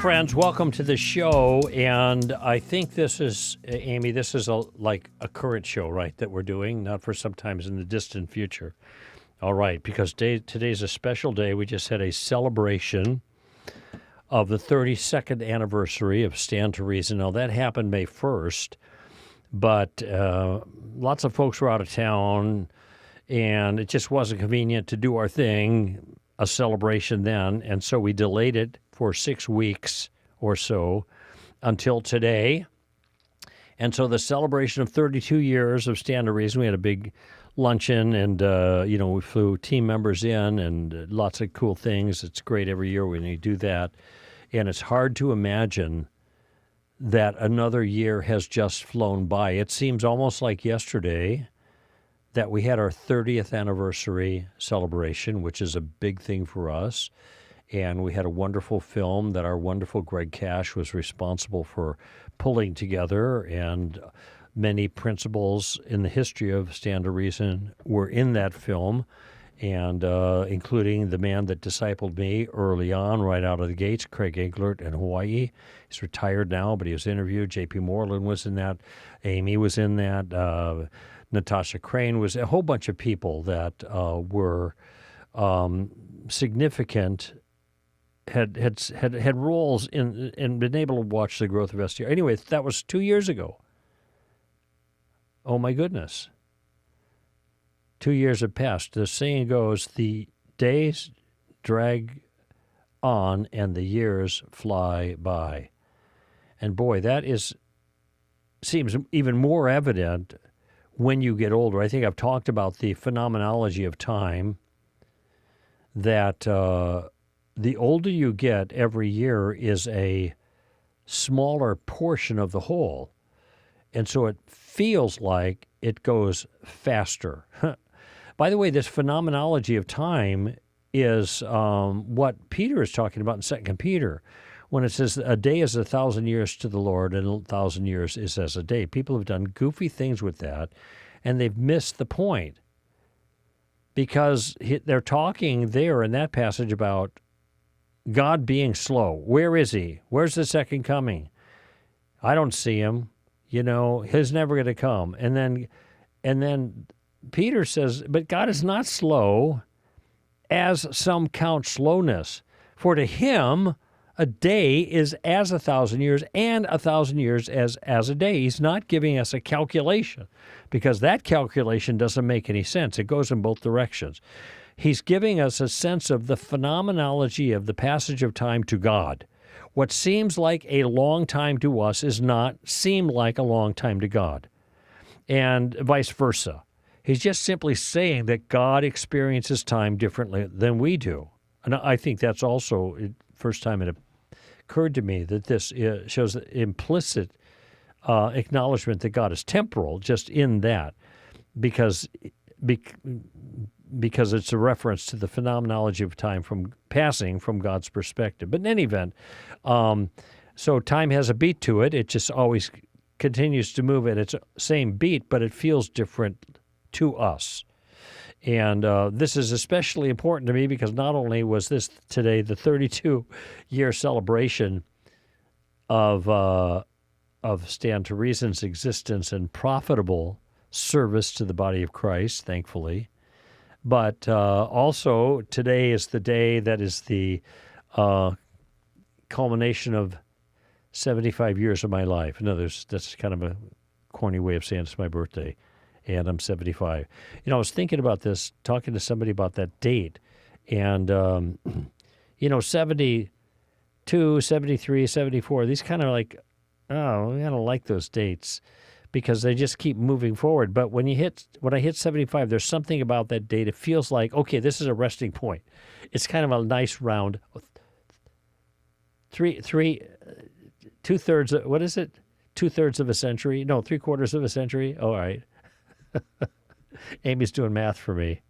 friends, welcome to the show. And I think this is, Amy, this is like a current show, right, that we're doing, not for sometimes in the distant future. All right, because today's a special day. We just had a celebration of the 32nd anniversary of Stand to Reason. Now, that happened May 1st, but lots of folks were out of town, and it just wasn't convenient to do our thing, a celebration then, and so we delayed it for 6 weeks or so until today. And so the celebration of 32 years of Stand to Reason, we had a big luncheon, and we flew team members in and lots of cool things. It's great every year when you do that. And it's hard to imagine that another year has just flown by. It seems almost like yesterday that we had our 30th anniversary celebration, which is a big thing for us. And we had a wonderful film that our wonderful Greg Koukl was responsible for pulling together, and many principles in the history of Stand to Reason were in that film, and including the man that discipled me early on, right out of the gates, Greg Koukl in Hawaii. He's retired now, but he was interviewed. J.P. Moreland was in that. Amy was in that. Natasha Crane was a whole bunch of people that were significant, had roles in and been able to watch the growth of SRY. Anyway, that was 2 years ago. Oh, my goodness. 2 years have passed. The saying goes, the days drag on and the years fly by. And boy, that seems even more evident when you get older. I think I've talked about the phenomenology of time, that the older you get every year is a smaller portion of the whole. And so it feels like it goes faster. By the way, this phenomenology of time is what Peter is talking about in 2 Peter, when it says a day is 1,000 years to the Lord and 1,000 years is as a day. People have done goofy things with that, and they've missed the point, because they're talking there in that passage about God being slow. Where is he? Where's the second coming? I don't see him. He's never going to come. And then Peter says, but God is not slow, as some count slowness. For to him, a day is as 1,000 years, and 1,000 years as a day. He's not giving us a calculation, because that calculation doesn't make any sense. It goes in both directions. He's giving us a sense of the phenomenology of the passage of time to God. What seems like a long time to us is not seem like a long time to God, and vice versa. He's just simply saying that God experiences time differently than we do. And I think that's also the first time it occurred to me that this shows implicit acknowledgement that God is temporal, just in that, because it's a reference to the phenomenology of time from passing from God's perspective. But in any event, so time has a beat to it. It just always continues to move at its same beat, but it feels different to us. And this is especially important to me because not only was this today the 32-year celebration of Stand to Reason's existence and profitable service to the body of Christ, thankfully, but also today is the day that is the culmination of 75 years of my life. No, that's kind of a corny way of saying it's my birthday, and I'm 75. I was thinking about this, talking to somebody about that date, and 72, 73, 74, these kind of like, I don't like those dates, because they just keep moving forward. But when I hit 75, there's something about that date. It feels like, okay, this is a resting point. It's kind of a nice round, two-thirds, what is it? 2/3 of a century? No, 3/4 of a century? Oh, all right. Amy's doing math for me.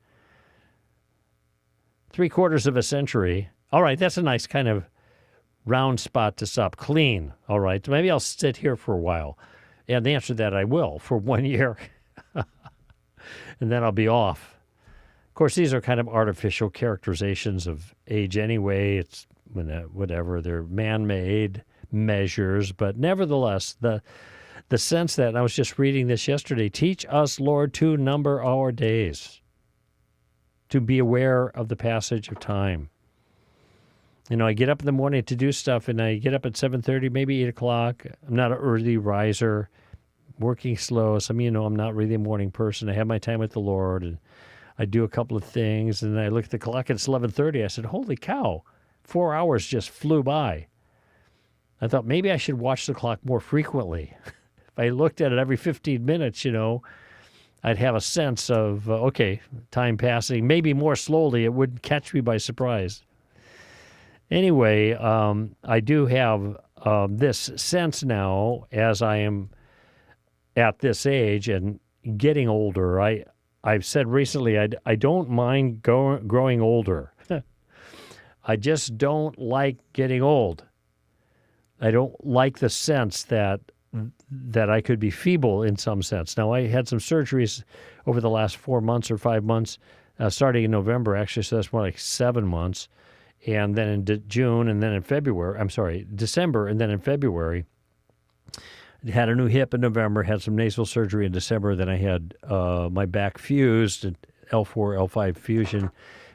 3/4 of a century. All right, that's a nice kind of round spot to stop. Clean. All right, maybe I'll sit here for a while. And the answer to that, I will, for 1 year. And then I'll be off. Of course, these are kind of artificial characterizations of age anyway. It's whatever, they're man-made measures, but nevertheless, the sense that, and I was just reading this yesterday, teach us, Lord, to number our days, to be aware of the passage of time. I get up in the morning to do stuff, and I get up at 7:30, maybe 8 o'clock. I'm not an early riser, working slow. Some of you know I'm not really a morning person. I have my time with the Lord, and I do a couple of things, and I look at the clock, and it's 11:30. I said, holy cow, 4 hours just flew by. I thought maybe I should watch the clock more frequently. If I looked at it every 15 minutes, I'd have a sense of, okay, time passing, maybe more slowly. It wouldn't catch me by surprise. Anyway, I do have this sense now, as I am at this age and getting older. I've said recently I don't mind growing older. I just don't like getting old. I don't like the sense that I could be feeble in some sense. Now, I had some surgeries over the last 4 months or 5 months, starting in November, actually, so that's more like 7 months. And then in June, and then in December, and then in February. I had a new hip in November, had some nasal surgery in December, then I had my back fused, L4, L5 fusion,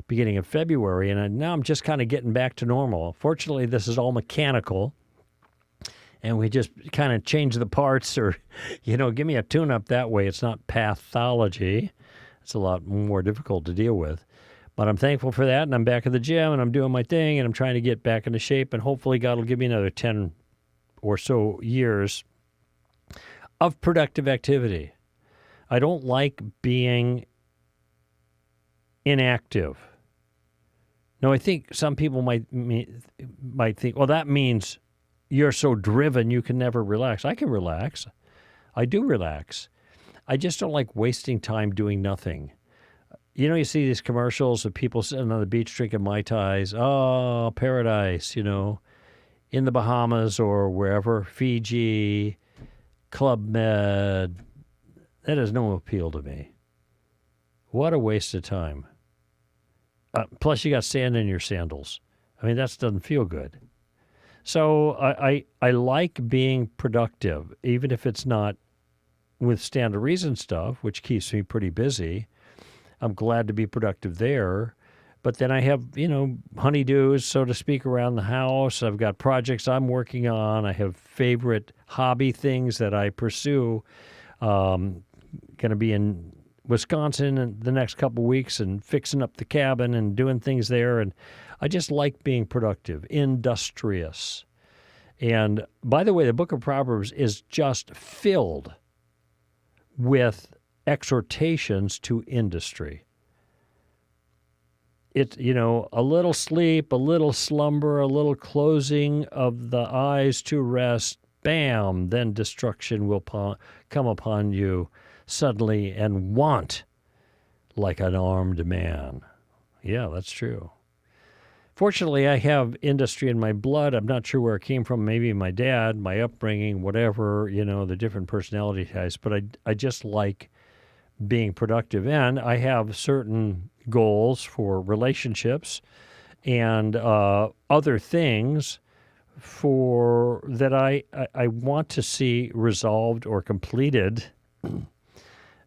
beginning of February, and now I'm just kind of getting back to normal. Fortunately, this is all mechanical, and we just kind of change the parts or, give me a tune-up that way. It's not pathology. It's a lot more difficult to deal with. But I'm thankful for that, and I'm back at the gym, and I'm doing my thing, and I'm trying to get back into shape, and hopefully God will give me another 10 or so years of productive activity. I don't like being inactive. Now, I think some people might think, well, that means you're so driven you can never relax. I can relax. I do relax. I just don't like wasting time doing nothing. You see these commercials of people sitting on the beach drinking Mai Tais. Oh, paradise, in the Bahamas or wherever, Fiji, Club Med. That has no appeal to me. What a waste of time. Plus, you got sand in your sandals. That doesn't feel good. So I like being productive, even if it's not with stand to reason stuff, which keeps me pretty busy. I'm glad to be productive there. But then I have, honeydews, so to speak, around the house. I've got projects I'm working on. I have favorite hobby things that I pursue. Going to be in Wisconsin in the next couple of weeks and fixing up the cabin and doing things there. And I just like being productive, industrious. And by the way, the book of Proverbs is just filled with exhortations to industry. It's, a little sleep, a little slumber, a little closing of the eyes to rest, bam, then destruction will come upon you suddenly and want like an armed man. Yeah, that's true. Fortunately, I have industry in my blood. I'm not sure where it came from. Maybe my dad, my upbringing, whatever, the different personality types. But I just like being productive. And I have certain goals for relationships and other things that I want to see resolved or completed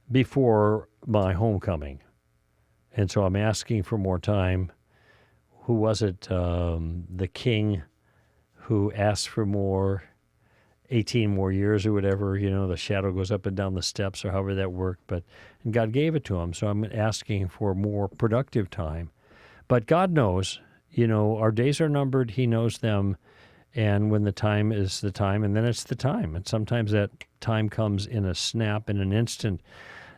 before my homecoming. And so I'm asking for more time. Who was it? The king who asked for more, 18 more years or whatever, the shadow goes up and down the steps or however that worked. And God gave it to him. So I'm asking for more productive time. But God knows, our days are numbered. He knows them. And when the time is the time, and then it's the time. And sometimes that time comes in a snap, in an instant.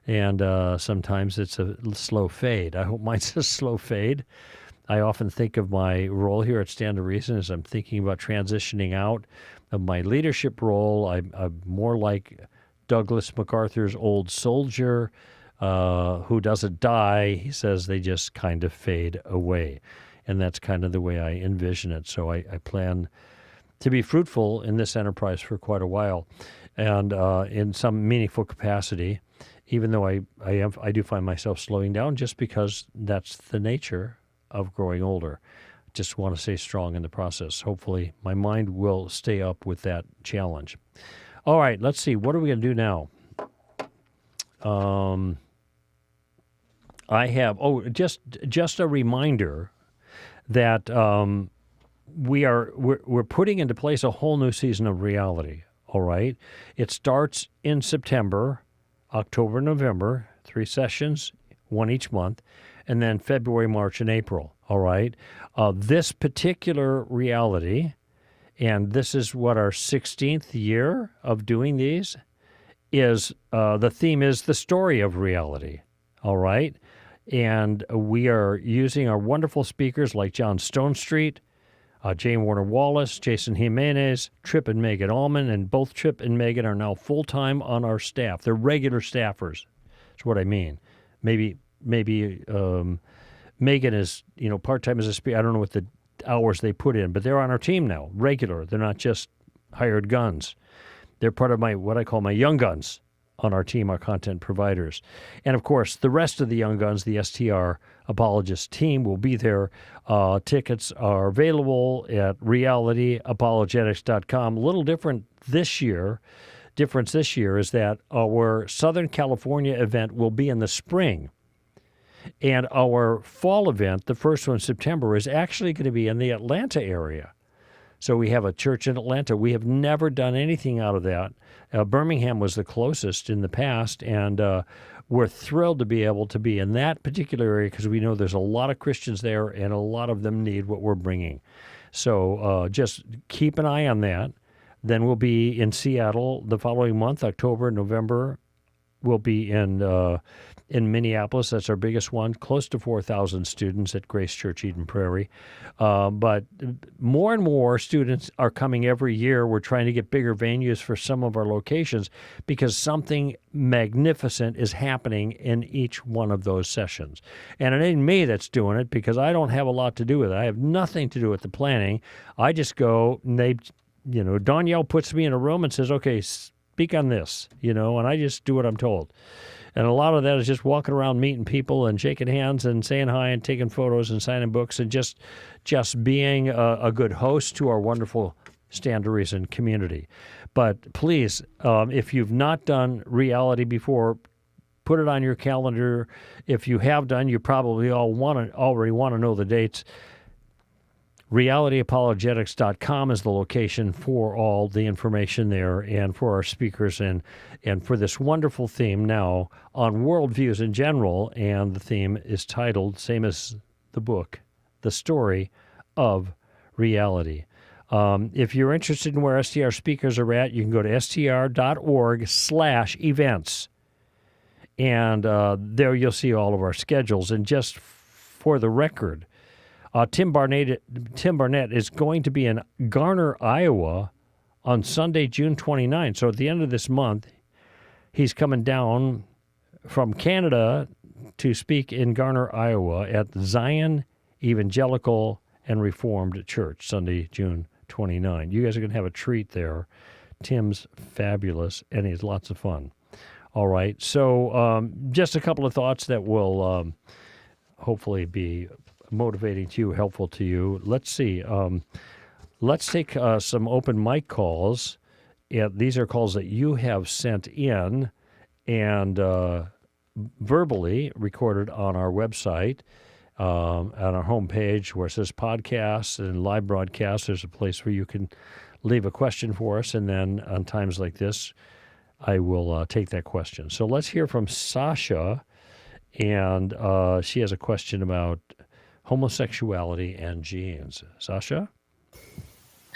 And sometimes it's a slow fade. I hope mine's a slow fade. I often think of my role here at Stand to Reason as I'm thinking about transitioning out of my leadership role. I'm more like Douglas MacArthur's old soldier who doesn't die. He says they just kind of fade away. And that's kind of the way I envision it. So I plan to be fruitful in this enterprise for quite a while and in some meaningful capacity, even though I do find myself slowing down just because that's the nature of growing older. Just want to stay strong in the process. Hopefully my mind will stay up with that challenge. All right, let's see. What are we going to do now? I have, just a reminder that we're putting into place a whole new season of reality. All right. It starts in September, October, November, 3 sessions, 1 each month, and then February, March, and April. All right. This particular reality, and this is what our 16th year of doing these, is the theme is the story of reality. All right. And we are using our wonderful speakers like John Stonestreet, Jane Warner Wallace, Jason Jimenez, Tripp and Megan Allman, and both Tripp and Megan are now full-time on our staff. They're regular staffers. That's what I mean. Maybe Megan is, part-time as a speaker. I don't know what the hours they put in, but they're on our team now, regular. They're not just hired guns. They're part of what I call my young guns on our team, our content providers. And, of course, the rest of the young guns, the STR Apologist team, will be there. Tickets are available at realityapologetics.com. A little different this year. Difference this year is that our Southern California event will be in the spring. And our fall event, the first one in September, is actually going to be in the Atlanta area. So we have a church in Atlanta. We have never done anything out of that. Birmingham was the closest in the past, and we're thrilled to be able to be in that particular area because we know there's a lot of Christians there, and a lot of them need what we're bringing. So just keep an eye on that. Then we'll be in Seattle the following month, October, November. We'll be in Minneapolis. That's our biggest one, close to 4,000 students at Grace Church Eden Prairie. But more and more students are coming every year. We're trying to get bigger venues for some of our locations because something magnificent is happening in each one of those sessions. And it ain't me that's doing it because I don't have a lot to do with it. I have nothing to do with the planning. I just go, and Danielle puts me in a room and says, okay, speak on this, and I just do what I'm told. And a lot of that is just walking around meeting people and shaking hands and saying hi and taking photos and signing books and just being a good host to our wonderful Stand to Reason community. But please, if you've not done reality before, put it on your calendar. If you have done, you probably already want to know the dates. realityapologetics.com is the location for all the information there and for our speakers and for this wonderful theme now on worldviews in general. And the theme is titled, same as the book, The Story of Reality. If you're interested in where STR speakers are at, you can go to str.org/events. And there you'll see all of our schedules. And just for the record, Tim Barnett is going to be in Garner, Iowa on Sunday, June 29th. So at the end of this month, he's coming down from Canada to speak in Garner, Iowa at Zion Evangelical and Reformed Church, Sunday, June 29th. You guys are going to have a treat there. Tim's fabulous, and he's lots of fun. All right, so just a couple of thoughts that will hopefully be motivating to you, helpful to you. Let's see. Let's take some open mic calls. These are calls that you have sent in and verbally recorded on our website, on our homepage where it says podcasts and live broadcasts. There's a place where you can leave a question for us, and then on times like this, I will take that question. So let's hear from Sasha, and she has a question about homosexuality and genes. Sasha?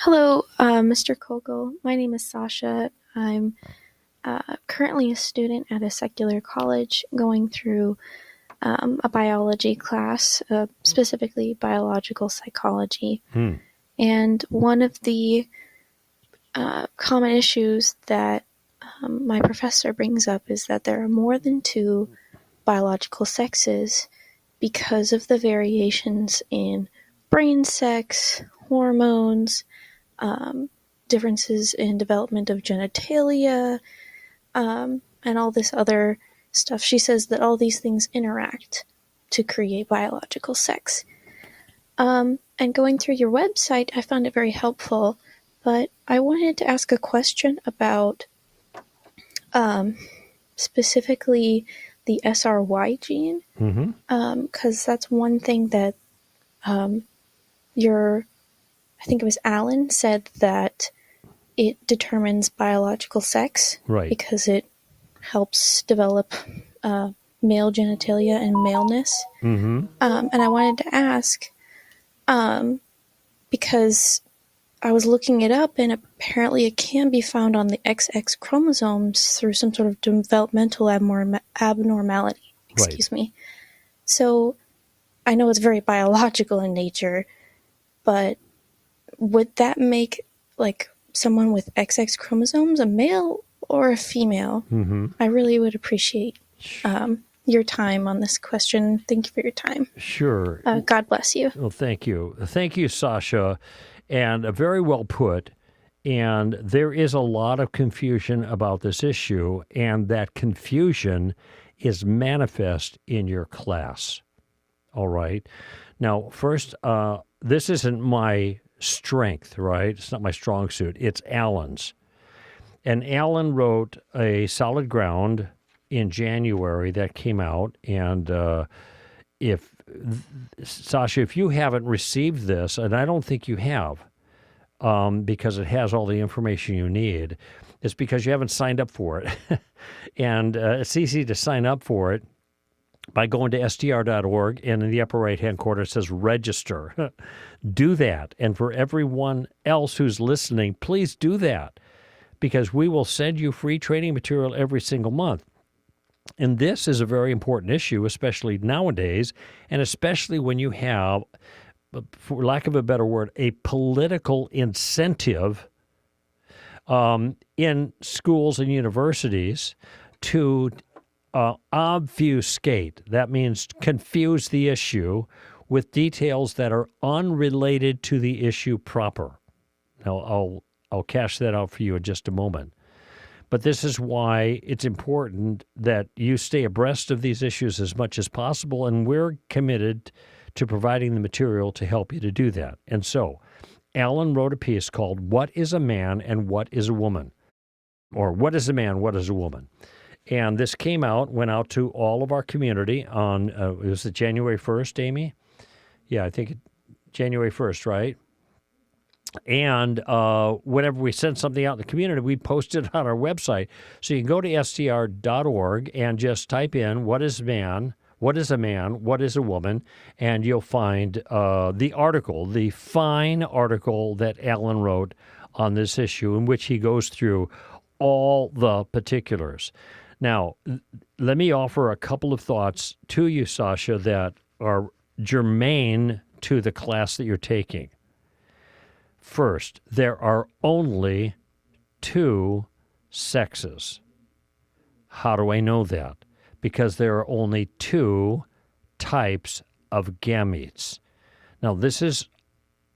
Hello, Mr. Koukl. My name is Sasha. I'm currently a student at a secular college going through a biology class, specifically biological psychology. And one of the common issues that my professor brings up is that there are more than 2 biological sexes because of the variations in brain sex, hormones, differences in development of genitalia, and all this other stuff. She says that all these things interact to create biological sex. And going through your website, I found it very helpful. But I wanted to ask a question about specifically the SRY gene, because that's one thing that I think it was Alan, said that it determines biological sex Right. because it helps develop male genitalia and maleness. And I wanted to ask, because I was looking it up, and apparently it can be found on the XX chromosomes through some sort of developmental abnormality. Excuse me. So I know it's very biological in nature, but would that make like someone with XX chromosomes a male or a female? I really would appreciate your time on this question. Thank you for your time. Sure. God bless you. Well, thank you. Thank you, Sasha. And very well put. And there is a lot of confusion about this issue, and that confusion is manifest in your class. All right. Now, first, this isn't my strength, right? It's not my strong suit. It's Alan's. And Alan wrote a Solid Ground in January that came out. And Sasha, if you haven't received this, and I don't think you have, because it has all the information you need, it's because you haven't signed up for it. And it's easy to sign up for it by going to str.org, and in the upper right-hand corner it says register. Do that. And for everyone else who's listening, please do that, because we will send you free training material every single month. And this is a very important issue, especially nowadays, and especially when you have, for lack of a better word, a political incentive in schools and universities to obfuscate. That means confuse the issue with details that are unrelated to the issue proper. Now, I'll cash that out for you in just a moment. But this is why it's important that you stay abreast of these issues as much as possible, and we're committed to providing the material to help you to do that. And so, Alan wrote a piece called What is a Man and What is a Woman? Or What is a Man, What is a Woman? And this went out to all of our community on, was it January 1st, Amy? Yeah, I think January 1st, right? And whenever we send something out in the community, we post it on our website. So you can go to str.org and just type in, what is man, what is a man, what is a woman, and you'll find the article, the fine article that Alan wrote on this issue, in which he goes through all the particulars. Now, let me offer a couple of thoughts to you, Sasha, that are germane to the class that you're taking. First, there are only 2 sexes. How do I know that? Because there are only 2 types of gametes. Now, this is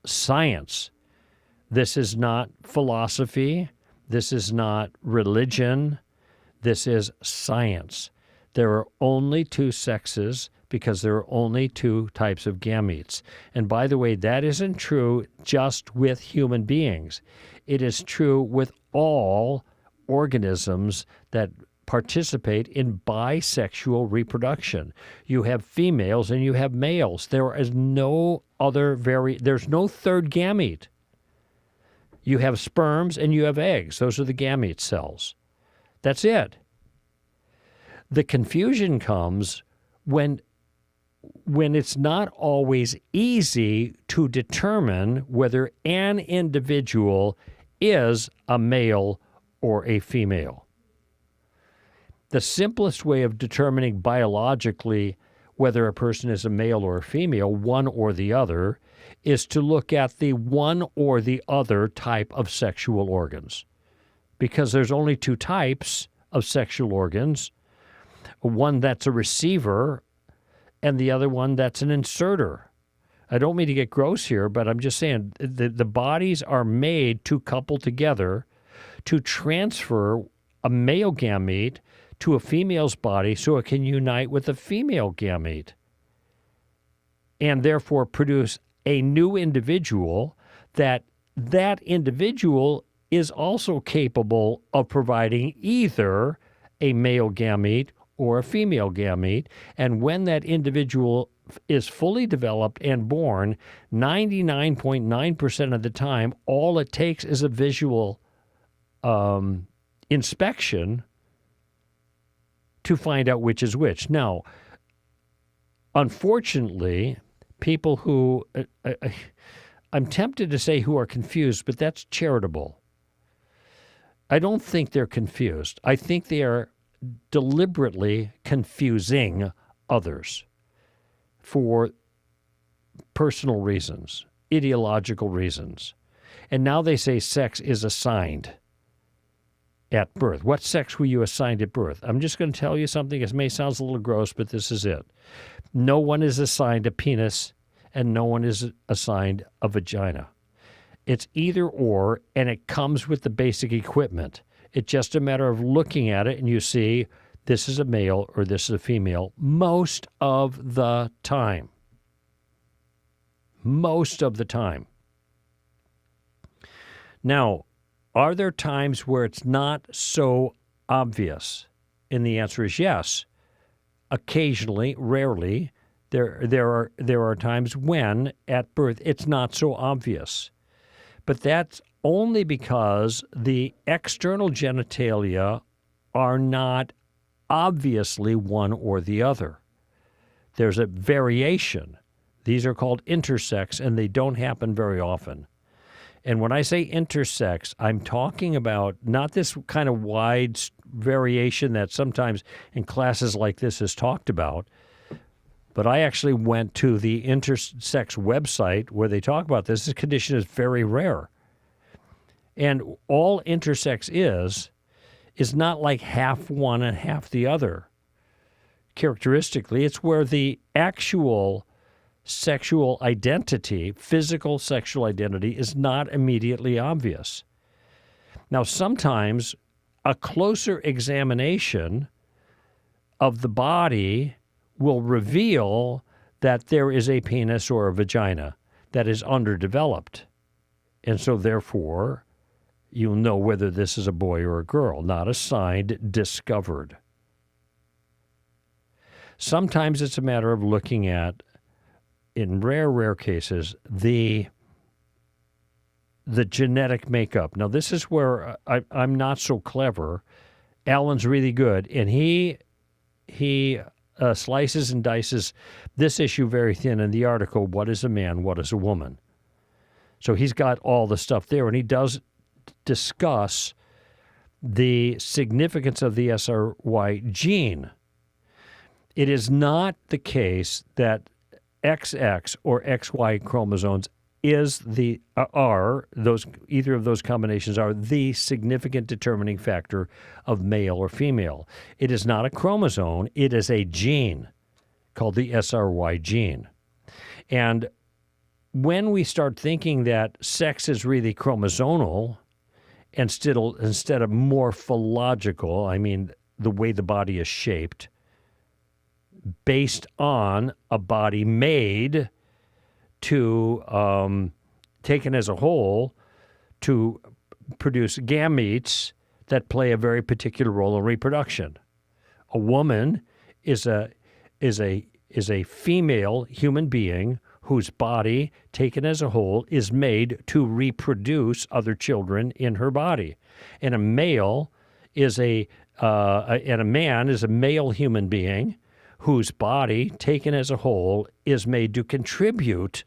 science. This is not philosophy. This is not religion. This is science. There are only 2 sexes because there are only 2 types of gametes. And by the way, that isn't true just with human beings. It is true with all organisms that participate in bisexual reproduction. You have females and you have males. There is no other there's no third gamete. You have sperms and you have eggs. Those are the gamete cells. That's it. The confusion comes when it's not always easy to determine whether an individual is a male or a female. The simplest way of determining biologically whether a person is a male or a female, one or the other, is to look at the one or the other type of sexual organs. Because there's only 2 types of sexual organs, one that's a receiver and the other one that's an inserter. I don't mean to get gross here, but I'm just saying the bodies are made to couple together to transfer a male gamete to a female's body so it can unite with a female gamete and therefore produce a new individual, that individual is also capable of providing either a male gamete or a female gamete. And when that individual is fully developed and born, 99.9% of the time, all it takes is a visual inspection to find out which is which. Now, unfortunately, people who, I'm tempted to say who are confused, but that's charitable. I don't think they're confused. I think they are deliberately confusing others for personal reasons, ideological reasons. And now they say sex is assigned at birth. What sex were you assigned at birth? I'm just going to tell you something. It may sound a little gross, but this is it. No one is assigned a penis, and no one is assigned a vagina. It's either or, and it comes with the basic equipment. It's just a matter of looking at it, and you see this is a male or this is a female most of the time. Most of the time. Now, are there times where it's not so obvious? And the answer is yes. Occasionally, rarely, there are times when at birth it's not so obvious. But that's only because the external genitalia are not obviously one or the other. There's a variation. These are called intersex, and they don't happen very often. And when I say intersex, I'm talking about not this kind of wide variation that sometimes in classes like this is talked about, but I actually went to the intersex website where they talk about this. This condition is very rare. And all intersex is not like half one and half the other. Characteristically, it's where the actual sexual identity, physical sexual identity, is not immediately obvious. Now, sometimes a closer examination of the body will reveal that there is a penis or a vagina that is underdeveloped. And so, therefore, you'll know whether this is a boy or a girl, not assigned, discovered. Sometimes it's a matter of looking at, in rare cases, the genetic makeup. Now, this is where I'm not so clever. Alan's really good, and he slices and dices this issue very thin in the article, What is a Man, What is a Woman? So he's got all the stuff there, and he does discuss the significance of the SRY gene. It is not the case that XX or XY chromosomes either of those combinations are the significant determining factor of male or female. It is not a chromosome, it is a gene called the SRY gene. And when we start thinking that sex is really chromosomal instead of morphological, I mean the way the body is shaped, based on a body made to, taken as a whole, to produce gametes that play a very particular role in reproduction. A woman is a female human being whose body, taken as a whole, is made to reproduce other children in her body. And a male is and a man is a male human being whose body, taken as a whole, is made to contribute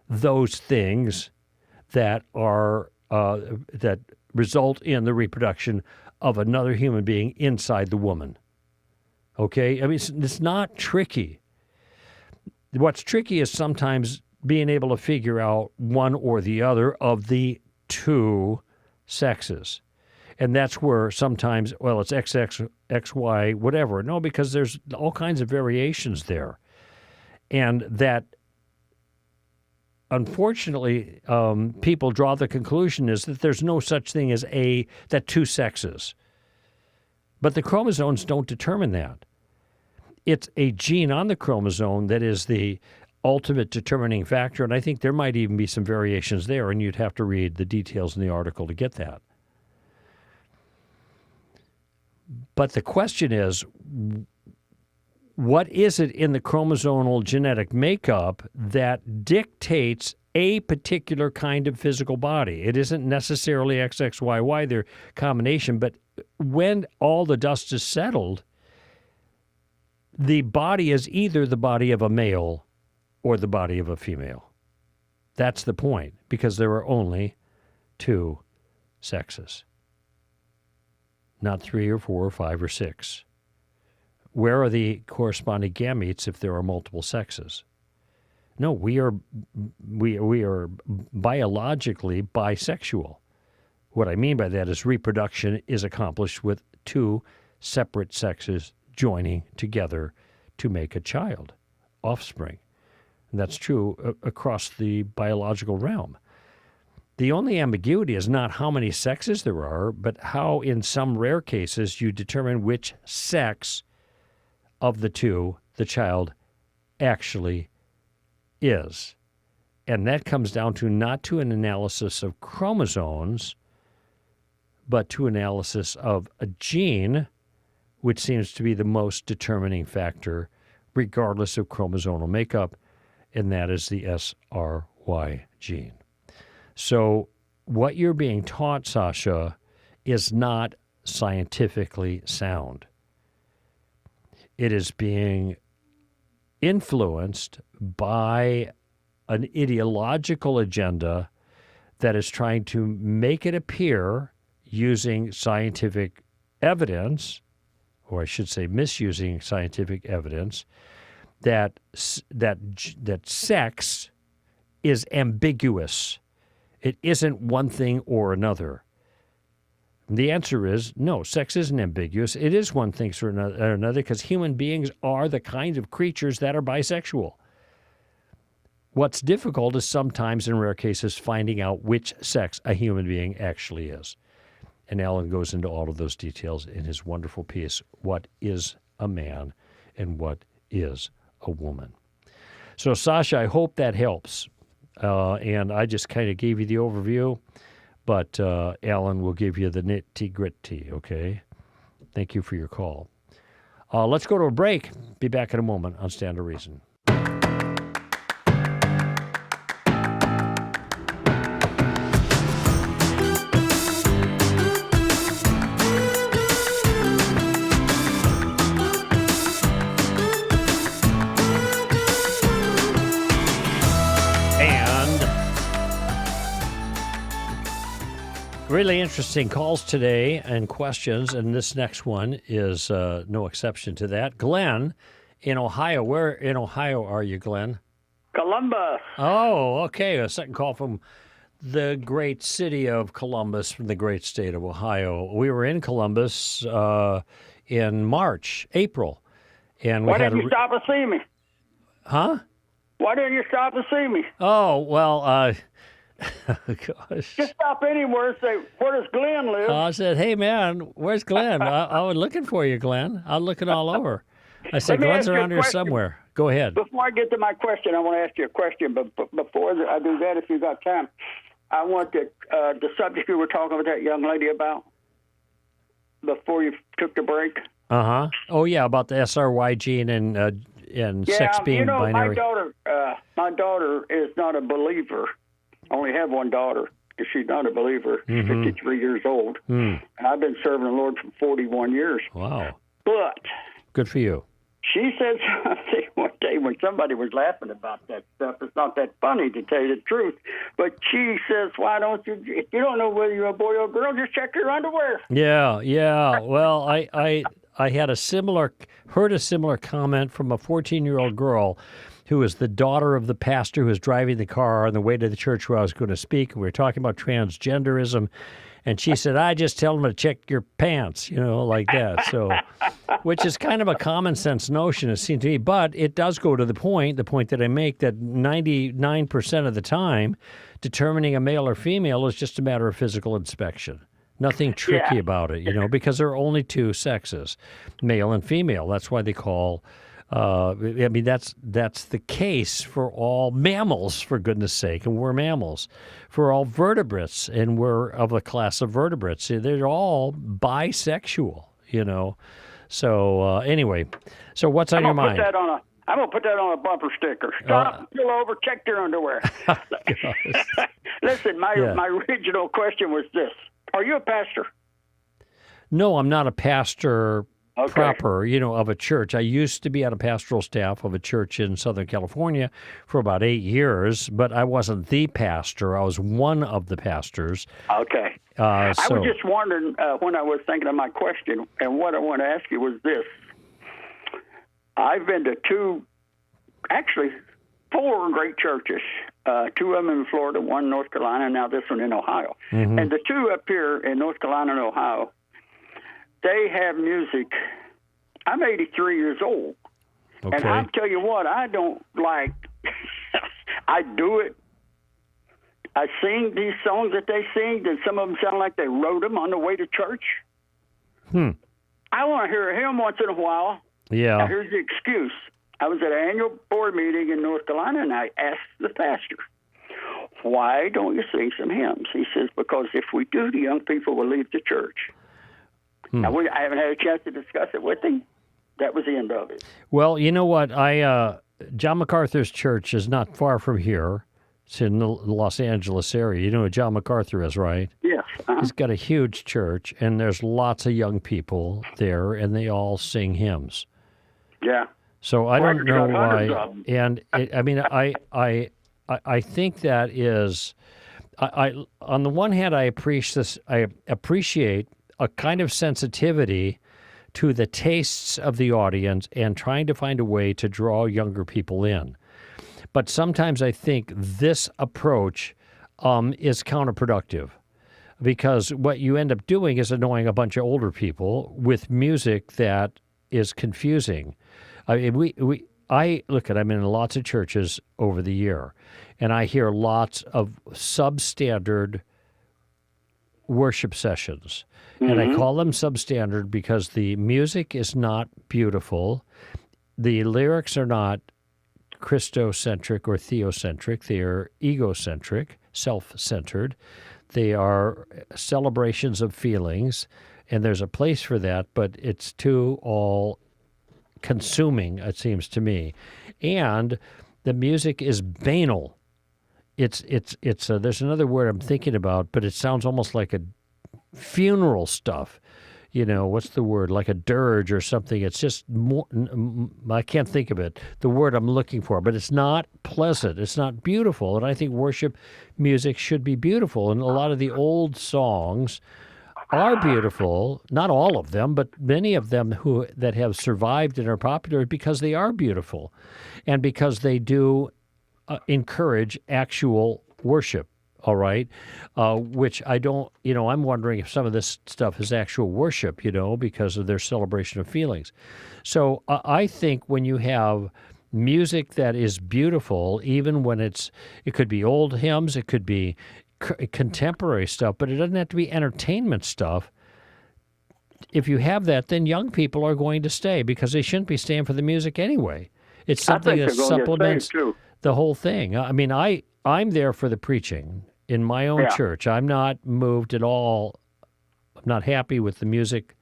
those things that are that result in the reproduction of another human being inside the woman. Okay? I mean, it's not tricky. What's tricky is sometimes being able to figure out one or the other of the two sexes. And that's where sometimes, well, it's XX, XY, whatever. No, because there's all kinds of variations there. And that, unfortunately, people draw the conclusion is that there's no such thing as that two sexes. But the chromosomes don't determine that. It's a gene on the chromosome that is the ultimate determining factor, and I think there might even be some variations there, and you'd have to read the details in the article to get that. But the question is, what is it in the chromosomal genetic makeup that dictates a particular kind of physical body? It isn't necessarily XXYY, their combination, but when all the dust is settled, the body is either the body of a male or the body of a female. That's the point, because there are only two sexes, not 3 or 4 or 5 or 6. Where are the corresponding gametes if there are multiple sexes? No, we are biologically bisexual. What I mean by that is reproduction is accomplished with two separate sexes joining together to make a child, offspring. And that's true across the biological realm. The only ambiguity is not how many sexes there are, but how, in some rare cases, you determine which sex of the two the child actually is. And that comes down to not to an analysis of chromosomes, but to analysis of a gene, which seems to be the most determining factor, regardless of chromosomal makeup, and that is the SRY gene. So what you're being taught, Sasha, is not scientifically sound. It is being influenced by an ideological agenda that is trying to make it appear, using scientific evidence, or I should say misusing scientific evidence, that sex is ambiguous. It isn't one thing or another. The answer is no, sex isn't ambiguous. It is one thing or another because human beings are the kinds of creatures that are bisexual. What's difficult is sometimes, in rare cases, finding out which sex a human being actually is. And Alan goes into all of those details in his wonderful piece, What is a Man and What is a Woman? So, Sasha, I hope that helps. And I just kind of gave you the overview, but Alan will give you the nitty-gritty, okay? Thank you for your call. Let's go to a break. Be back in a moment on Stand to Reason. Really interesting calls today and questions, and this next one is no exception to that. Glenn in Ohio. Where in Ohio are you, Glenn? Columbus. Oh, okay. A second call from the great city of Columbus, from the great state of Ohio. We were in Columbus in April. And Why didn't you stop and see me? Huh? Why didn't you stop and see me? Oh, well, gosh. Just stop anywhere and say, where does Glenn live? I said, hey, man, where's Glenn? I was looking for you, Glenn. I'm looking all over. I said, Glenn's around here somewhere. Go ahead. Before I get to my question, I want to ask you a question. But before I do that, if you got time, I want the subject you were talking with that young lady about before you took the break. Uh-huh. Oh, yeah, about the SRY gene and sex being binary. My daughter is not a believer. I only have one daughter. She's not a believer. She's 53 years old. And I've been serving the Lord for 41 years. Wow. But good for you. She said something one day when somebody was laughing about that stuff. It's not that funny, to tell you the truth. But she says, why don't you, if you don't know whether you're a boy or a girl, just check your underwear. Yeah. Well, I had heard a similar comment from a 14-year-old girl who was the daughter of the pastor who was driving the car on the way to the church where I was going to speak. We were talking about transgenderism, and she said, I just tell them to check your pants, like that. So, which is kind of a common sense notion, it seems to me. But it does go to the point that I make, that 99% of the time, determining a male or female is just a matter of physical inspection. Nothing tricky about it, because there are only two sexes, male and female. That's why they call I mean, that's the case for all mammals, for goodness sake, and we're mammals. For all vertebrates, and we're of a class of vertebrates. They're all bisexual, So anyway, so what's on your mind? I'm going to put that on a bumper sticker. Stop, pull over, check your underwear. Listen, my original question was this. Are you a pastor? No, I'm not a pastor proper, of a church. I used to be on a pastoral staff of a church in Southern California for about 8 years, but I wasn't the pastor. I was one of the pastors. Okay. I was just wondering when I was thinking of my question, and what I want to ask you was this. I've been to four great churches, two of them in Florida, one in North Carolina, and now this one in Ohio. Mm-hmm. And the two up here in North Carolina and Ohio, they have music. I'm 83 years old. Okay. And I'll tell you what, I don't like, I do it. I sing these songs that they sing, and some of them sound like they wrote them on the way to church. I want to hear a hymn once in a while. Yeah. Now, here's the excuse. I was at an annual board meeting in North Carolina, and I asked the pastor, why don't you sing some hymns? He says, because if we do, the young people will leave the church. Now, I haven't had a chance to discuss it with him. That was the end of it. Well, you know what? John MacArthur's church is not far from here. It's in the Los Angeles area. You know who John MacArthur is, right? Yes. He's got a huge church, and there's lots of young people there, and they all sing hymns. Yeah. So I don't know why. And I think that is, on the one hand, I appreciate a kind of sensitivity to the tastes of the audience and trying to find a way to draw younger people in. But sometimes I think this approach is counterproductive, because what you end up doing is annoying a bunch of older people with music that is confusing. I mean, I'm in lots of churches over the year, and I hear lots of substandard worship sessions. Mm-hmm. And I call them substandard because the music is not beautiful. The lyrics are not Christocentric or theocentric. They are egocentric, self-centered. They are celebrations of feelings, and there's a place for that, but it's too all-consuming, it seems to me. And the music is banal. It's there's another word I'm thinking about, but it sounds almost like a funeral stuff. What's the word? Like a dirge or something. It's just more, I can't think of it, the word I'm looking for, but it's not pleasant. It's not beautiful. And I think worship music should be beautiful. And a lot of the old songs are beautiful, not all of them, but many of them that have survived and are popular because they are beautiful and because they do encourage actual worship. All right, which I don't, I'm wondering if some of this stuff is actual worship, because of their celebration of feelings. So I think when you have music that is beautiful, even when it could be old hymns, it could be contemporary stuff, but it doesn't have to be entertainment stuff. If you have that, then young people are going to stay because they shouldn't be staying for the music anyway. It's something that supplements the whole thing. I mean, I'm there for the preaching. In my own church, I'm not moved at all. I'm not happy with the music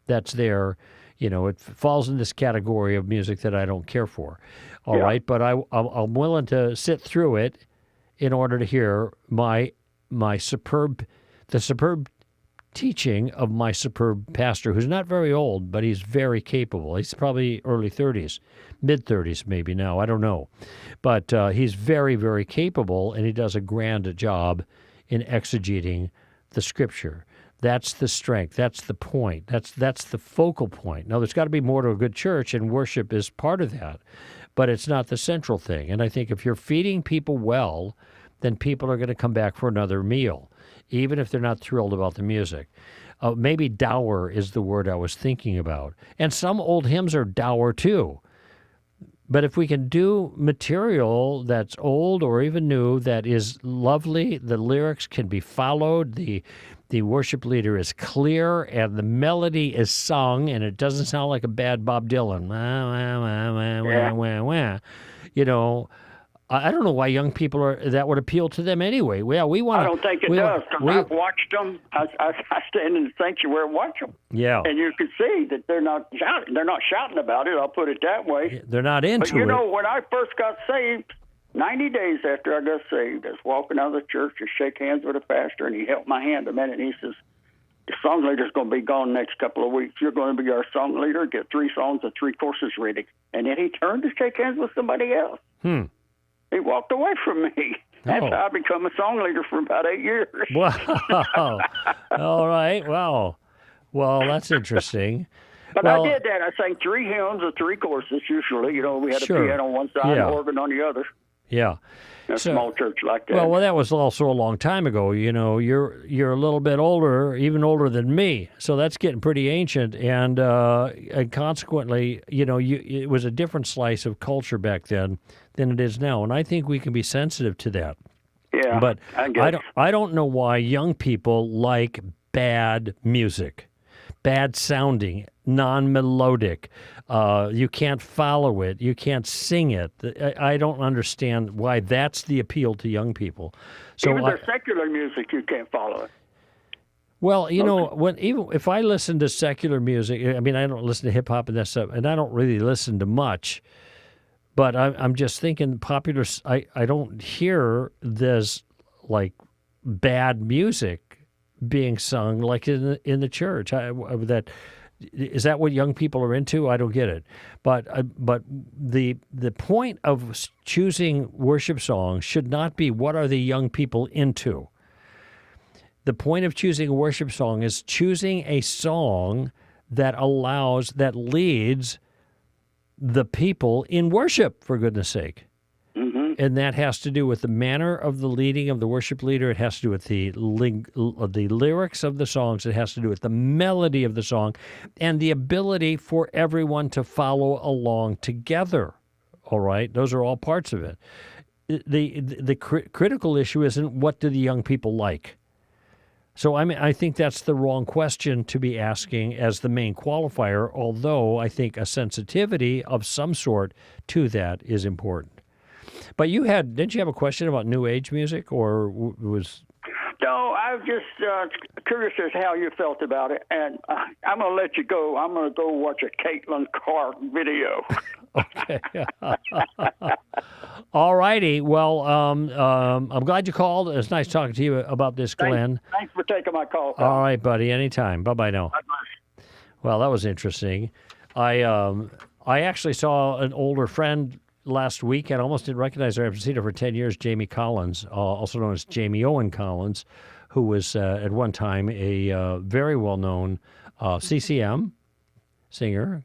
that's there. It falls in this category of music that I don't care for. All right, but I'm willing to sit through it in order to hear the superb teaching of my superb pastor, who's not very old, but he's very capable. He's probably early 30s, mid-30s maybe now, I don't know. But he's very, very capable, and he does a grand job in exegeting the Scripture. That's the strength. That's the point. That's the focal point. Now, there's got to be more to a good church, and worship is part of that, but it's not the central thing. And I think if you're feeding people well, then people are going to come back for another meal, even if they're not thrilled about the music. Maybe dour is the word I was thinking about. And some old hymns are dour too. But if we can do material that's old or even new that is lovely, the lyrics can be followed, the the worship leader is clear and the melody is sung and it doesn't sound like a bad Bob Dylan. Wah, wah, wah, wah, wah, wah, wah. You know, I don't know why young people that would appeal to them anyway. Well, we want. I don't think it does, because I've watched them. I stand in the sanctuary and watch them. Yeah. And you can see that they're not shouting. They're not shouting about it. I'll put it that way. They're not into it. But you know, when I first got saved, 90 days after I got saved, I was walking out of the church to shake hands with a pastor, and he held my hand a minute, and he says, "The song leader's going to be gone next couple of weeks. You're going to be our song leader. Get 3 songs and 3 courses ready." And then he turned to shake hands with somebody else. He walked away from me. That's how I become a song leader for about 8 years. Wow. All right. Wow. Well, that's interesting. But I did that. I sang 3 hymns or 3 courses usually. You know, we had a piano on one side and an organ on the other. Yeah. A small church like that. Well, that was also a long time ago. You know, you're a little bit older, even older than me. So that's getting pretty ancient, and consequently, you know, it was a different slice of culture back then than it is now, and I think we can be sensitive to that. Yeah, but I don't know why young people like bad music, bad sounding, non-melodic. You can't follow it. You can't sing it. I don't understand why that's the appeal to young people. So even the secular music, you can't follow it. Well, you know, even if I listen to secular music, I mean, I don't listen to hip hop and that stuff, and I don't really listen to much. But I'm just thinking popular. I don't hear this like bad music being sung like in the church. Is that what young people are into? I don't get it. But the point of choosing worship songs should not be what are the young people into. The point of choosing a worship song is choosing a song that leads the people in worship, for goodness sake. Mm-hmm. And that has to do with the manner of the leading of the worship leader. It has to do with the lyrics of the songs. It has to do with the melody of the song and the ability for everyone to follow along together. All right? Those are all parts of it. The critical issue isn't what do the young people like. So I think that's the wrong question to be asking as the main qualifier, although I think a sensitivity of some sort to that is important. But didn't you have a question about New Age music, or was... No, I was just curious as how you felt about it, and I'm going to let you go. I'm going to go watch a Caitlin Clark video. Okay. All righty. Well, I'm glad you called. It's nice talking to you about this, Glenn. Thanks for taking my call. All right, buddy. Anytime. Bye-bye now. Bye-bye. Well, that was interesting. I actually saw an older friend last week. I almost didn't recognize her. I haven't seen her for 10 years, Jamie Collins, also known as Jamie Owen Collins, who was at one time a very well-known CCM singer,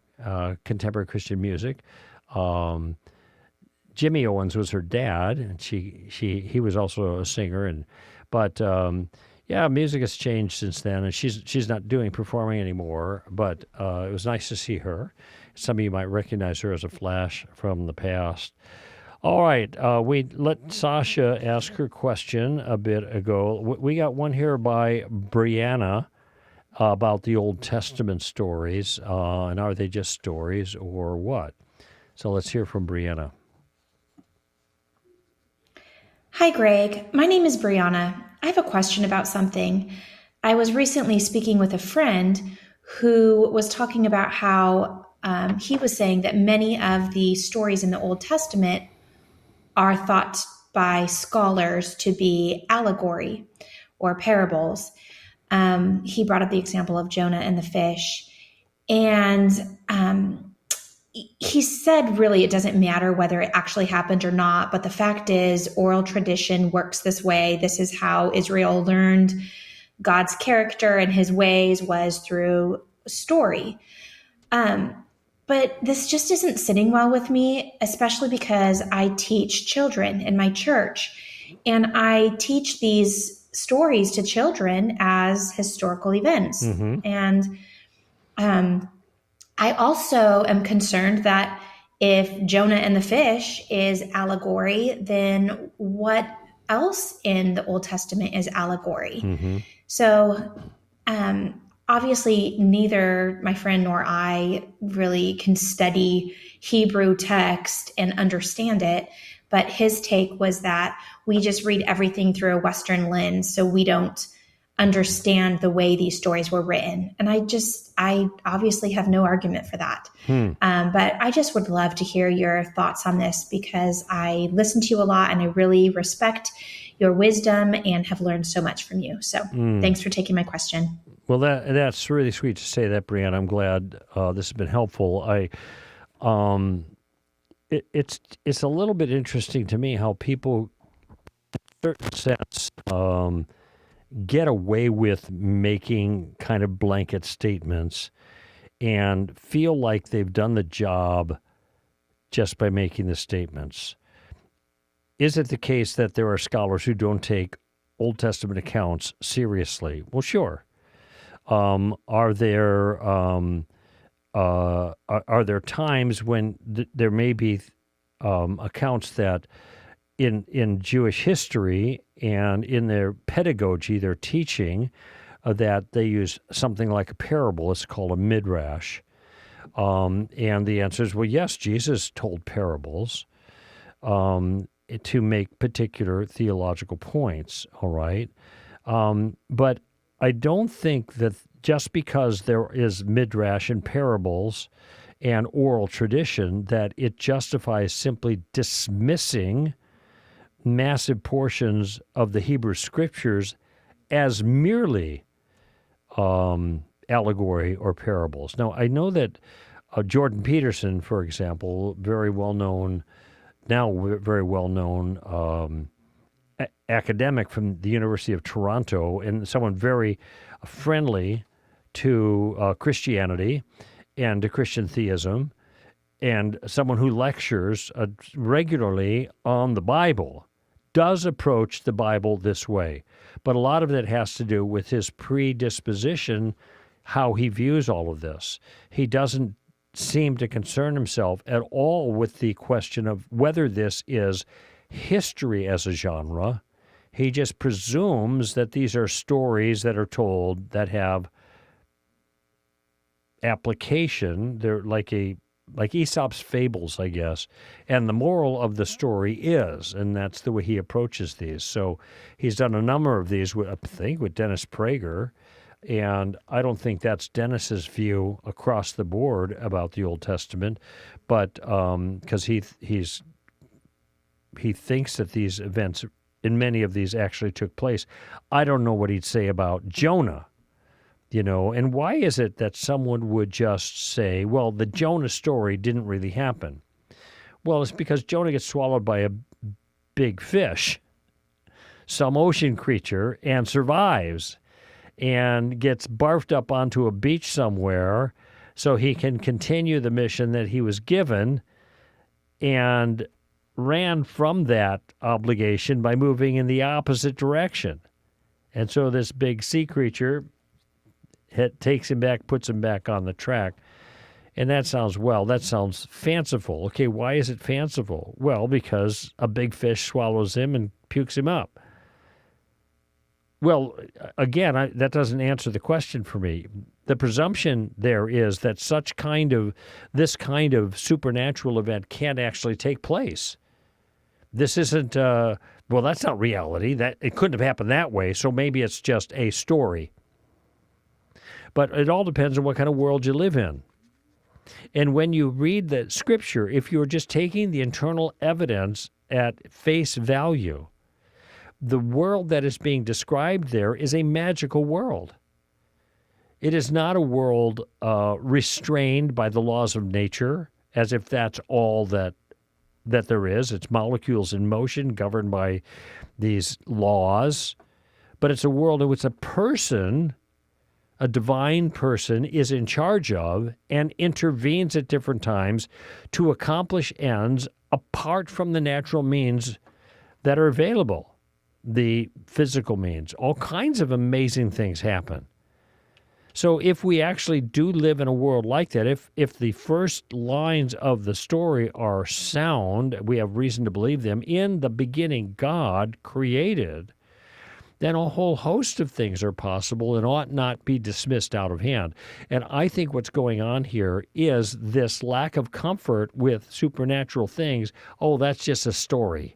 contemporary Christian music. Jimmy Owens was her dad, and he was also a singer. But music has changed since then, and she's not performing anymore. But it was nice to see her. Some of you might recognize her as a flash from the past. All right, we let Sasha ask her question a bit ago. We got one here by Brianna about the Old Testament stories, and are they just stories or what? So let's hear from Brianna. Hi, Greg. My name is Brianna. I have a question about something. I was recently speaking with a friend who was talking about how he was saying that many of the stories in the Old Testament are thought by scholars to be allegory or parables. He brought up the example of Jonah and the fish. And he said, really, it doesn't matter whether it actually happened or not. But the fact is, oral tradition works this way. This is how Israel learned God's character and his ways, was through story. But this just isn't sitting well with me, especially because I teach children in my church. And I teach these stories to children as historical events. Mm-hmm. And I also am concerned that if Jonah and the fish is allegory, then what else in the Old Testament is allegory? Mm-hmm. So, obviously, neither my friend nor I really can study Hebrew text and understand it. But his take was that we just read everything through a Western lens, so we don't understand the way these stories were written. And I obviously have no argument for that. But I just would love to hear your thoughts on this, because I listen to you a lot and I really respect your wisdom and have learned so much from you. So thanks for taking my question. Well, that's really sweet to say that, Brianna. I'm glad this has been helpful. It's a little bit interesting to me how people, in a certain sense, get away with making kind of blanket statements and feel like they've done the job just by making the statements. Is it the case that there are scholars who don't take Old Testament accounts seriously? Well, sure. Are there times when there may be accounts that in Jewish history and in their pedagogy, their teaching, that they use something like a parable? It's called a midrash. And the answer is, well, yes, Jesus told parables to make particular theological points, all right? But I don't think that just because there is midrash and parables and oral tradition that it justifies simply dismissing massive portions of the Hebrew Scriptures as merely allegory or parables. Now, I know that Jordan Peterson, for example, very well-known academic from the University of Toronto, and someone very friendly to Christianity and to Christian theism, and someone who lectures regularly on the Bible, does approach the Bible this way. But a lot of that has to do with his predisposition, how he views all of this. He doesn't seem to concern himself at all with the question of whether this is history as a genre. He just presumes that these are stories that are told that have application. They're like Aesop's fables, I guess. And the moral of the story is, and that's the way he approaches these. So he's done a number of these, I think, with Dennis Prager. And I don't think that's Dennis's view across the board about the Old Testament, but because he thinks that these events, in many of these, actually took place. I don't know what he'd say about Jonah, and why is it that someone would just say, well, the Jonah story didn't really happen? Well, it's because Jonah gets swallowed by a big fish, some ocean creature, and survives, and gets barfed up onto a beach somewhere so he can continue the mission that he was given, and ran from that obligation by moving in the opposite direction. And so this big sea creature takes him back, puts him back on the track. And that sounds fanciful. Okay, why is it fanciful? Well, because a big fish swallows him and pukes him up. Well, again, that doesn't answer the question for me. The presumption there is that this kind of supernatural event can't actually take place. This isn't, that's not reality. That it couldn't have happened that way, so maybe it's just a story. But it all depends on what kind of world you live in. And when you read the Scripture, if you're just taking the internal evidence at face value, the world that is being described there is a magical world. It is not a world restrained by the laws of nature, as if that's all that there is. It's molecules in motion governed by these laws. But it's a world in which a person, a divine person, is in charge of and intervenes at different times to accomplish ends apart from the natural means that are available, the physical means. All kinds of amazing things happen. So if we actually do live in a world like that, if the first lines of the story are sound, we have reason to believe them. In the beginning, God created, then a whole host of things are possible and ought not be dismissed out of hand. And I think what's going on here is this lack of comfort with supernatural things. Oh, that's just a story.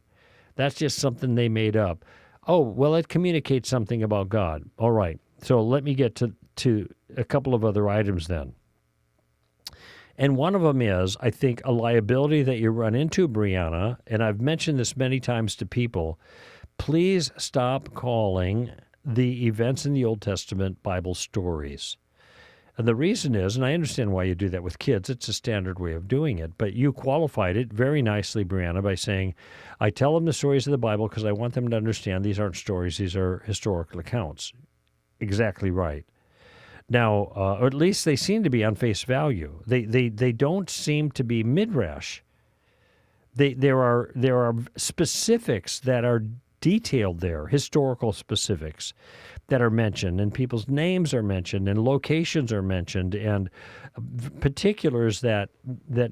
That's just something they made up. Oh, well, it communicates something about God. All right. So let me get to a couple of other items then. And one of them is, I think, a liability that you run into, Brianna, and I've mentioned this many times to people. Please stop calling the events in the Old Testament Bible stories. And the reason is, and I understand why you do that with kids, it's a standard way of doing it, but you qualified it very nicely, Brianna, by saying, I tell them the stories of the Bible because I want them to understand these aren't stories, these are historical accounts. Exactly right. Now, or at least they seem to be on face value. They don't seem to be midrash. There are specifics that are detailed there, historical specifics that are mentioned, and people's names are mentioned, and locations are mentioned, and particulars that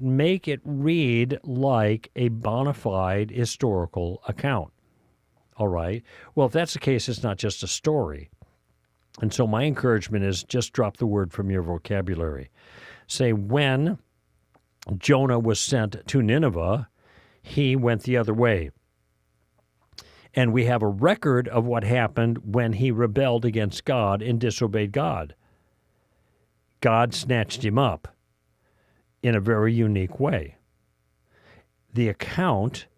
make it read like a bona fide historical account. All right? Well, if that's the case, it's not just a story. And so my encouragement is just drop the word from your vocabulary. Say, when Jonah was sent to Nineveh, he went the other way. And we have a record of what happened when he rebelled against God and disobeyed God. God snatched him up in a very unique way. The account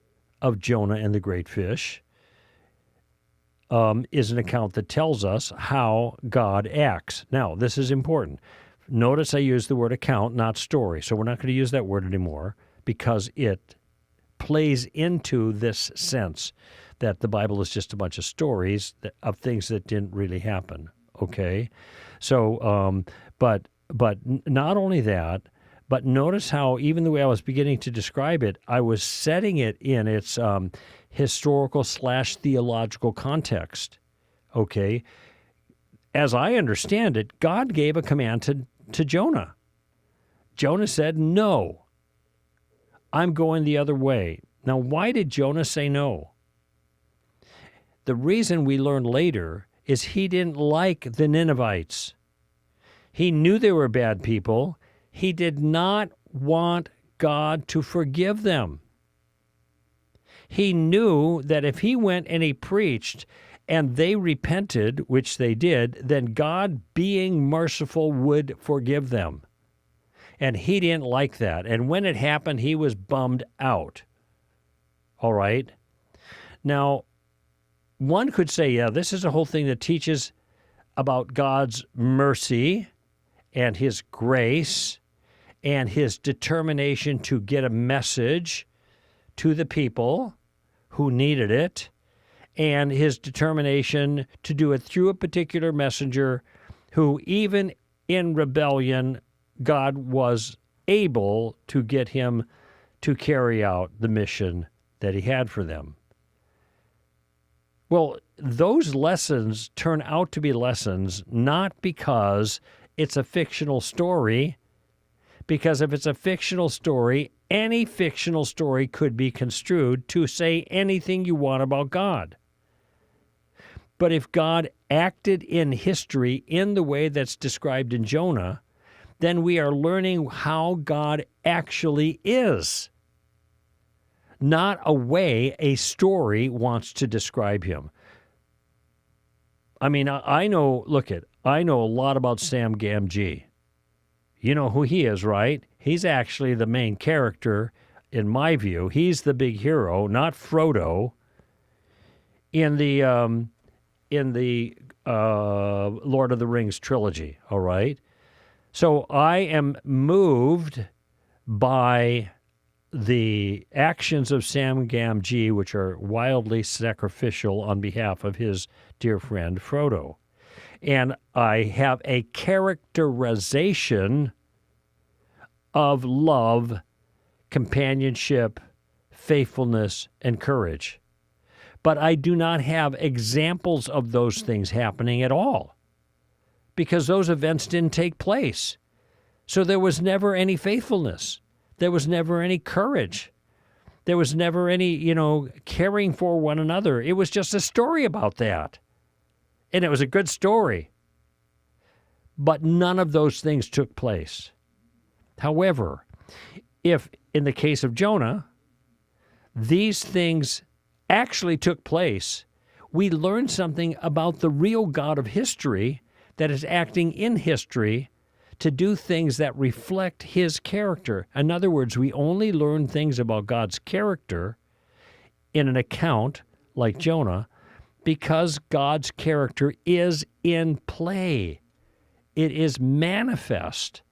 of Jonah and the great fish is an account that tells us how God acts. Now, this is important. Notice I use the word account, not story. So we're not going to use that word anymore because it plays into this sense that the Bible is just a bunch of stories of things that didn't really happen. Okay, so but not only that, but notice how even the way I was beginning to describe it, I was setting it in its historical/theological context. Okay, as I understand it, God gave a command to Jonah. Jonah said, "No, I'm going the other way." Now, why did Jonah say no? The reason we learn later is he didn't like the Ninevites. He knew they were bad people. He did not want God to forgive them. He knew that if he went and he preached and they repented, which they did, then God, being merciful, would forgive them. And he didn't like that. And when it happened, he was bummed out. All right? Now, one could say, yeah, this is a whole thing that teaches about God's mercy and his grace and his determination to get a message to the people who needed it, and his determination to do it through a particular messenger who, even in rebellion, God was able to get him to carry out the mission that he had for them. Well, those lessons turn out to be lessons not because it's a fictional story, because if it's a fictional story, any fictional story could be construed to say anything you want about God. But if God acted in history in the way that's described in Jonah, then we are learning how God actually is, not a way a story wants to describe him. I mean, I know a lot about Sam Gamgee. You know who he is, right? He's actually the main character, in my view. He's the big hero, not Frodo, in the Lord of the Rings trilogy, all right? So I am moved by the actions of Sam Gamgee, which are wildly sacrificial on behalf of his dear friend Frodo. And I have a characterization of love, companionship, faithfulness, and courage. But I do not have examples of those things happening at all, because those events didn't take place. So there was never any faithfulness. There was never any courage. There was never any, caring for one another. It was just a story about that. And it was a good story. But none of those things took place. However, if in the case of Jonah, these things actually took place, we learn something about the real God of history that is acting in history to do things that reflect his character. In other words, we only learn things about God's character in an account like Jonah because God's character is in play. It is manifest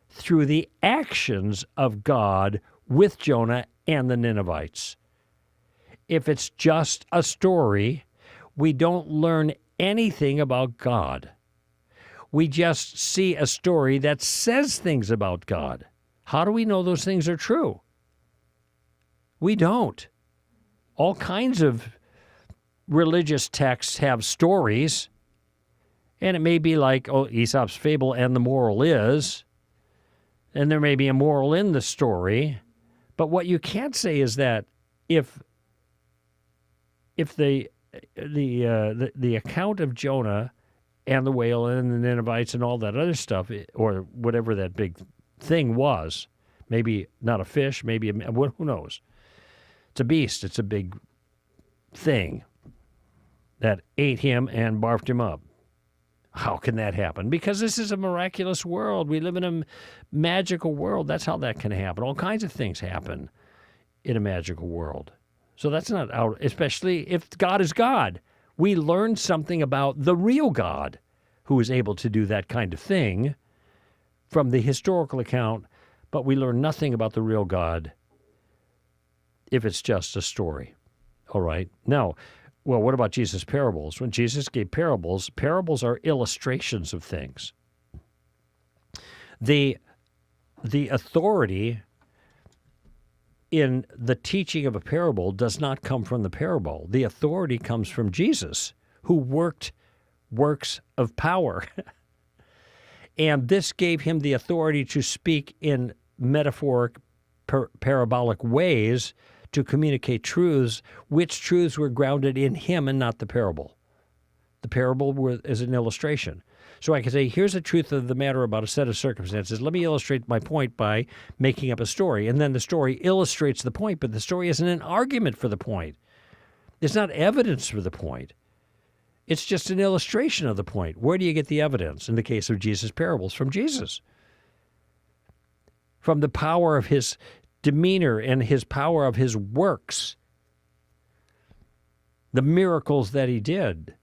through the actions of God with Jonah and the Ninevites. If it's just a story, we don't learn anything about God. We just see a story that says things about God. How do we know those things are true? We don't. All kinds of religious texts have stories, and it may be like, Aesop's fable, and the moral is, and there may be a moral in the story, but what you can't say is that if the account of Jonah and the whale and the Ninevites and all that other stuff, or whatever that big thing was, maybe not a fish, maybe who knows? It's a beast. It's a big thing that ate him and barfed him up. How can that happen? Because this is a miraculous world. We live in a magical world. That's how that can happen. All kinds of things happen in a magical world. So that's not out, especially if God is God. We learn something about the real God who is able to do that kind of thing from the historical account, but we learn nothing about the real God if it's just a story. All right. Now, well, what about Jesus' parables? When Jesus gave parables, parables are illustrations of things. The authority in the teaching of a parable does not come from the parable. The authority comes from Jesus, who worked works of power. And this gave him the authority to speak in metaphoric, parabolic ways to communicate truths, which truths were grounded in him and not the parable. The parable is an illustration. So I can say, here's the truth of the matter about a set of circumstances. Let me illustrate my point by making up a story. And then the story illustrates the point, but the story isn't an argument for the point. It's not evidence for the point. It's just an illustration of the point. Where do you get the evidence in the case of Jesus' parables? From Jesus. From the power of his demeanor and his power of his works. The miracles that he did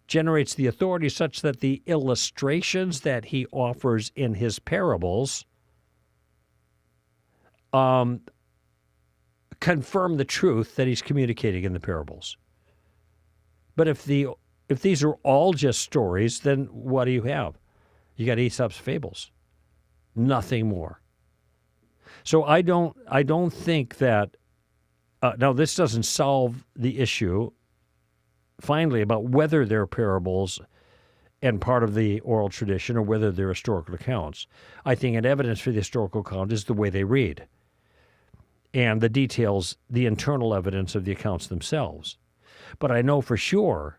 generates the authority such that the illustrations that he offers in his parables confirm the truth that he's communicating in the parables. But if these are all just stories, then what do you have? You got Aesop's fables. Nothing more. So I don't think that now this doesn't solve the issue finally about whether they're parables and part of the oral tradition or whether they're historical accounts. I think an evidence for the historical account is the way they read and the details, the internal evidence of the accounts themselves. But I know for sure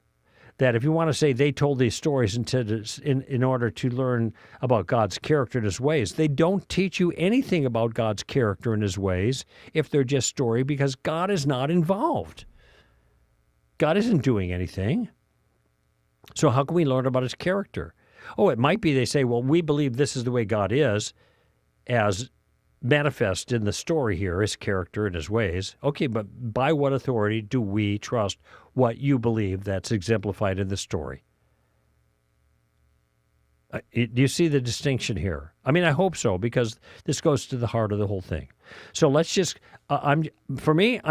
that if you want to say they told these stories in order to learn about God's character and his ways, they don't teach you anything about God's character and his ways if they're just story, because God is not involved. God isn't doing anything. So how can we learn about his character? Oh, it might be they say, well, we believe this is the way God is as manifest in the story here, his character and his ways. Okay, but by what authority do we trust what you believe that's exemplified in the story? Do you see the distinction here? I mean, I hope so, because this goes to the heart of the whole thing. So let's just, I'm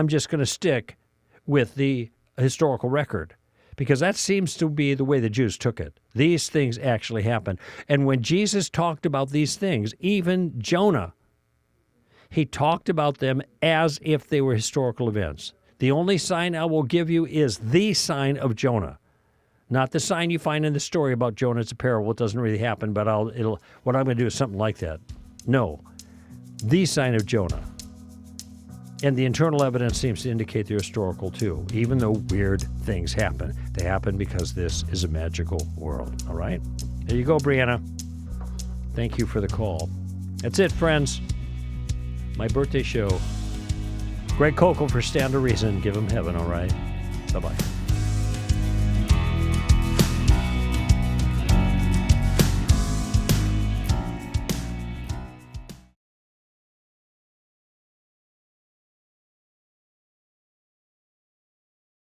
just going to stick with the historical record, because that seems to be the way the Jews took it. These things actually happened. And when Jesus talked about these things, even Jonah, he talked about them as if they were historical events. The only sign I will give you is the sign of Jonah. Not the sign you find in the story about Jonah. It's a parable. It doesn't really happen, but what I'm going to do is something like that. No, the sign of Jonah. And the internal evidence seems to indicate they're historical too, even though weird things happen. They happen because this is a magical world, all right? There you go, Brianna. Thank you for the call. That's it, friends. My birthday show. Greg Koukl for Stand to Reason. Give him heaven, all right? Bye-bye.